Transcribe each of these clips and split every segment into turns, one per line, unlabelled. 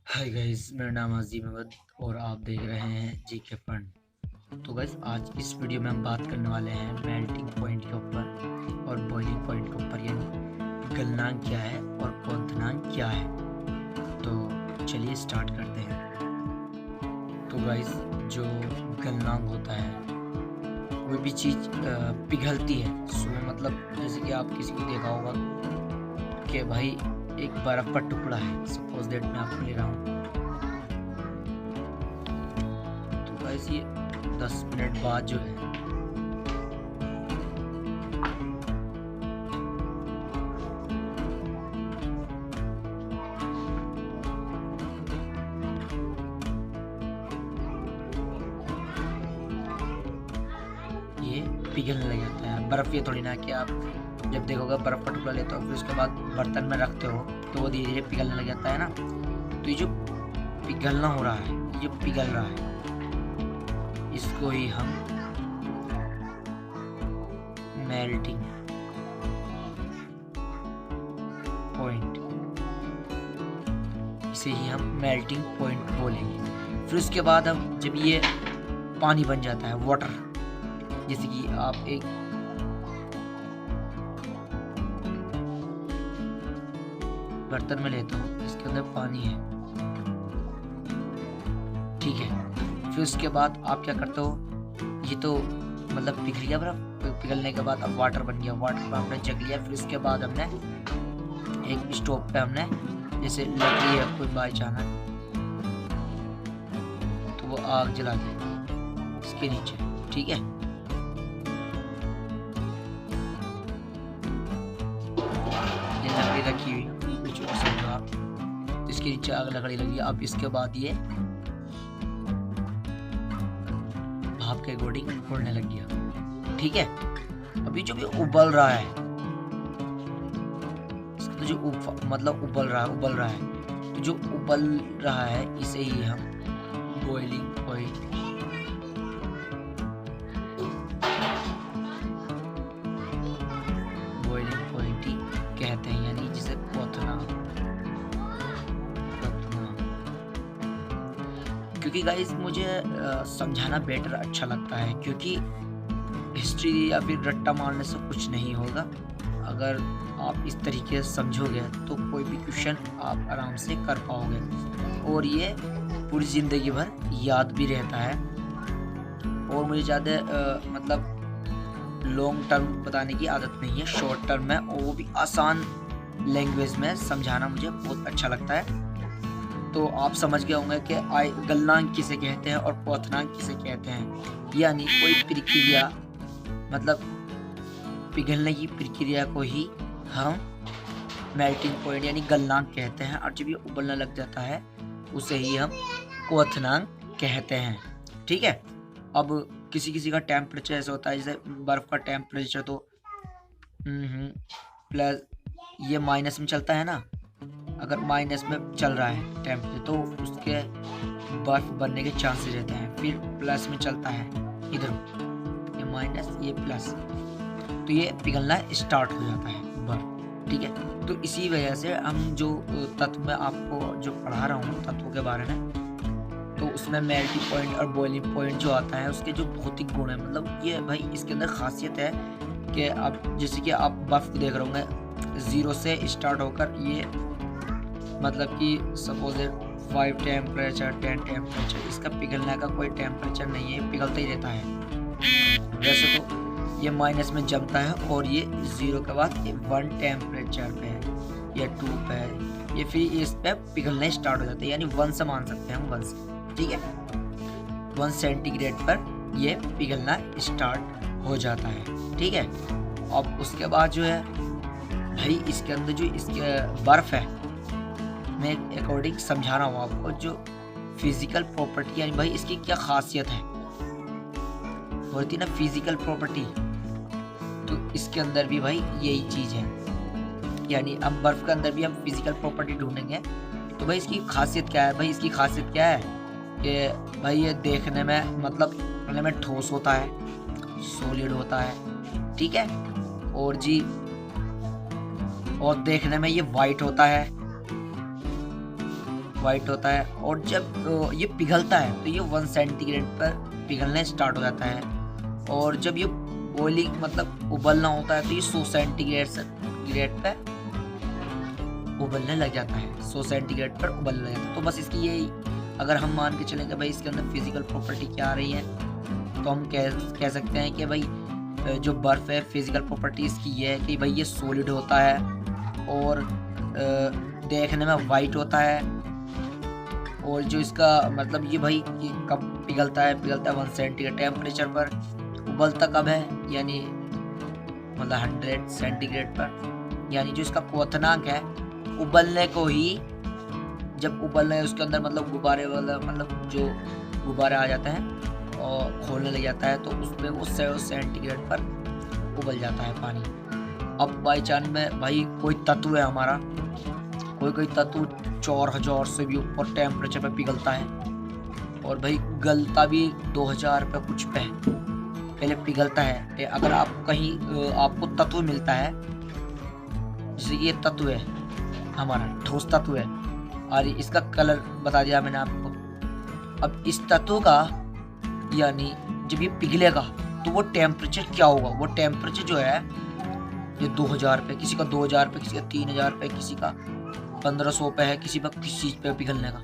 Hi guys, मेरा नाम अजीम अहमद और आप देख रहे हैं जीके फन। तो गाइस, आज इस वीडियो में हम बात करने वाले हैं मेल्टिंग पॉइंट के ऊपर और बॉइलिंग पॉइंट के ऊपर, यानी गलनांक क्या है और क्वथनांक क्या है। तो चलिए स्टार्ट करते हैं। तो गाइस, जो गलनांक होता है कोई भी चीज़ पिघलती है सुबह, मतलब जैसे कि आप किसी को देखा होगा कि भाई एक बर्फ का टुकड़ा है, सपोज दैट मैं आपको ले रहा हूँ। तो गाइस, ये 10 मिनट बाद जो है ये पिघलने लग जाता है। बर्फ ये थोड़ी ना कि आप जब देखोगे बर्फ का टुकड़ा लेते हो फिर उसके बाद बर्तन में रखते हो तो वो धीरे धीरे पिघलने लग जाता है ना। तो ये जो पिघलना हो रहा है, ये जो पिघल रहा है, इसको ही हम मेल्टिंग पॉइंट, इसे ही हम मेल्टिंग पॉइंट बोलेंगे। फिर उसके बाद हम जब ये पानी बन जाता है, वाटर, जैसे कि आप एक बर्तन में लेते हो, इसके अंदर पानी है, ठीक है। फिर उसके बाद आप क्या करते हो, ये तो मतलब पिघल गया बर्फ, पिघलने के बाद अब वाटर बन गया, वाटर में हमने जग लिया। फिर उसके बाद हमने एक स्टोव पे हमने जैसे लकड़ी है कोई बाई चाना, तो वो आग जला दी इसके नीचे, ठीक है। ये लकड़ी रखी हुई कुछ और समझो आप, तो इसके नीचे आग लकड़ी लगी। अब इसके बाद ये भाप के अकॉर्डिंग उड़ने लग गया, ठीक है। अभी जो भी उबल रहा है, तो जो मतलब उबल रहा है, तो जो उबल रहा है इसे ही हम बॉइलिंग पॉइंट ही कहते हैं, यानी जिसे क्वथना। क्योंकि गाइस मुझे समझाना बेटर अच्छा लगता है, क्योंकि हिस्ट्री या फिर रट्टा मारने से कुछ नहीं होगा। अगर आप इस तरीके से समझोगे तो कोई भी क्वेश्चन आप आराम से कर पाओगे और ये पूरी ज़िंदगी भर याद भी रहता है। और मुझे ज़्यादा मतलब लॉन्ग टर्म बताने की आदत नहीं है, शॉर्ट टर्म में, और वो भी आसान लैंग्वेज में समझाना मुझे बहुत अच्छा लगता है। तो आप समझ गए होंगे कि गलनांक किसे कहते हैं और क्वथनांक किसे कहते हैं। यानी कोई प्रक्रिया, मतलब पिघलने की प्रक्रिया को ही हम मेल्टिंग पॉइंट यानी गलनांक कहते हैं, और जब ये उबलने लग जाता है उसे ही हम क्वथनांक कहते हैं, ठीक है। अब किसी किसी का टेम्परेचर ऐसा होता है, जैसे बर्फ़ का टेम्परेचर तो प्लस ये माइनस में चलता है ना। अगर माइनस में चल रहा है टेम्परेचर तो उसके बर्फ बनने के चांसेस रहते हैं। फिर प्लस में चलता है, इधर ये माइनस ये प्लस, तो ये पिघलना स्टार्ट हो जाता है बर्फ, ठीक है। तो इसी वजह से हम जो तत्व में आपको जो पढ़ा रहा हूँ तत्वों के बारे में, तो उसमें मेल्टिंग पॉइंट और बॉइलिंग पॉइंट जो आता है उसके जो भौतिक गुण है, मतलब ये भाई इसके अंदर खासियत है कि आप जैसे कि आप बर्फ को देख रहे होंगे, ज़ीरो से स्टार्ट होकर ये मतलब कि सपोज 5 टेम्परेचर 10 टेम्परेचर, इसका पिघलने का कोई टेम्परेचर नहीं है, पिघलता ही रहता है। वैसे तो ये माइनस में जमता है और ये 0 के बाद 1 टेम्परेचर पे है या 2 पे है, ये फिर इस पे पिघलने स्टार्ट हो जाते हैं, यानी 1 से मान सकते हैं हम, 1 से, ठीक है। 1 सेंटीग्रेड पर ये पिघलना स्टार्ट हो जाता है, ठीक है। अब उसके बाद जो है भाई इसके अंदर जो इसके बर्फ़ है, मैं अकॉर्डिंग समझा रहा हूँ आपको, जो फिजिकल प्रॉपर्टी यानी भाई इसकी क्या खासियत है, होती ना फिजिकल प्रॉपर्टी, तो इसके अंदर भी भाई यही चीज़ है। यानी अब बर्फ़ के अंदर भी हम फिजिकल प्रॉपर्टी ढूंढेंगे, तो भाई इसकी खासियत क्या है। भाई इसकी खासियत क्या है कि भाई ये देखने में, मतलब देखने में ठोस होता है, सॉलिड होता है, ठीक है। और जी, और देखने में ये वाइट होता है, वाइट होता है, और जब ये पिघलता है तो ये 1 सेंटीग्रेड पर पिघलने स्टार्ट हो जाता है, और जब ये बॉइलिंग मतलब उबलना होता है तो ये 100 सेंटीग्रेड पर उबलने लग जाता है। 100 सेंटीग्रेड पर उबलने लग जाता है। तो बस इसकी ये, अगर हम मान के चलेंगे भाई इसके अंदर फिजिकल प्रॉपर्टी क्या आ रही है, तो हम कह सकते हैं कि भाई जो बर्फ़ है फिजिकल प्रॉपर्टी इसकी ये है कि भाई ये सॉलिड होता है और देखने में वाइट होता है, और जो इसका मतलब ये भाई ये कब पिघलता है 1 सेंटीग्रेड टेम्परेचर पर। उबलता कब है, यानी मतलब 100 सेंटीग्रेड पर। यानी जो इसका क्वथनांक है उबलने को ही, जब उबलना है उसके अंदर मतलब गुब्बारे वाला मतलब जो गुब्बारे आ जाते हैं और खोलने लग जाता है, तो उसमें वो 100 सेंटीग्रेड पर उबल जाता है पानी। अब बाई चांस में भाई कोई तत्व है हमारा, कोई तत्व 4000 से भी ऊपर टेम्परेचर पे पिघलता है, और भाई गलता भी 2000 पे कुछ पे पहले पिघलता है। अगर आप कहीं आपको तत्व मिलता है, जैसे ये तत्व है हमारा ठोस तत्व है, और इसका कलर बता दिया मैंने आपको। अब इस तत्व का यानी जब ये पिघलेगा तो वो टेम्परेचर क्या होगा, वो टेम्परेचर जो है ये 2000 पे, किसी का 2000 पे, किसी का 3000 पे, किसी का 1500 पे है, किसी पर किसी चीज़ पे पिघलने का।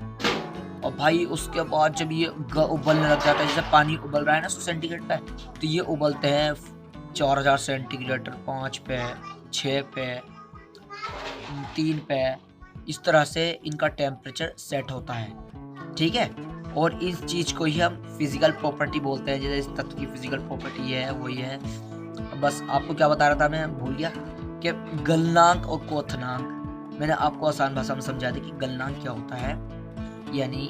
और भाई उसके बाद जब ये उबलने लग जाता है, जैसे पानी उबल रहा है ना 100 सेंटीग्रेड पे, तो ये उबलते हैं 4000 सेंटीग्रेड, 5 पे, 6 पे, 3 पे, इस तरह से इनका टेम्परेचर सेट होता है। ठीक है, और इस चीज़ को ही हम फिजिकल प्रॉपर्टी बोलते हैं। जैसे इस तत्व की फिजिकल प्रॉपर्टी है वही है। बस आपको क्या बता रहा था मैं भूल गया कि गलनांक और क्वथनांक। मैंने आपको आसान भाषा में समझा दिया कि गलनांक क्या होता है, यानी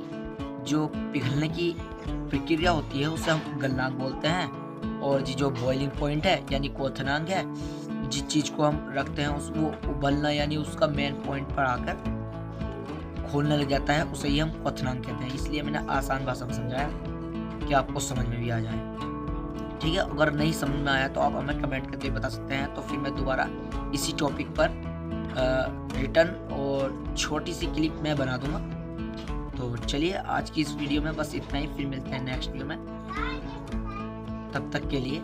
जो पिघलने की प्रक्रिया होती है उसे हम गलनांक बोलते हैं, और जो बॉइलिंग पॉइंट है यानी क्वथनांक है, जिस चीज़ को हम रखते हैं उस वो उबलना यानी उसका मेन पॉइंट पर आकर खोलने लग जाता है, उसे ही हम क्वथनांक कहते हैं। इसलिए मैंने आसान भाषा में समझाया कि आपको समझ में भी आ जाए। ठीक है, अगर नहीं समझ में आया तो आप हमें कमेंट करके बता सकते हैं, तो फिर मैं दोबारा इसी टॉपिक पर रिटर्न और छोटी सी क्लिप मैं बना दूंगा। तो चलिए आज की इस वीडियो में बस इतना ही, फिर मिलते हैं नेक्स्ट वीडियो में। तब तक के लिए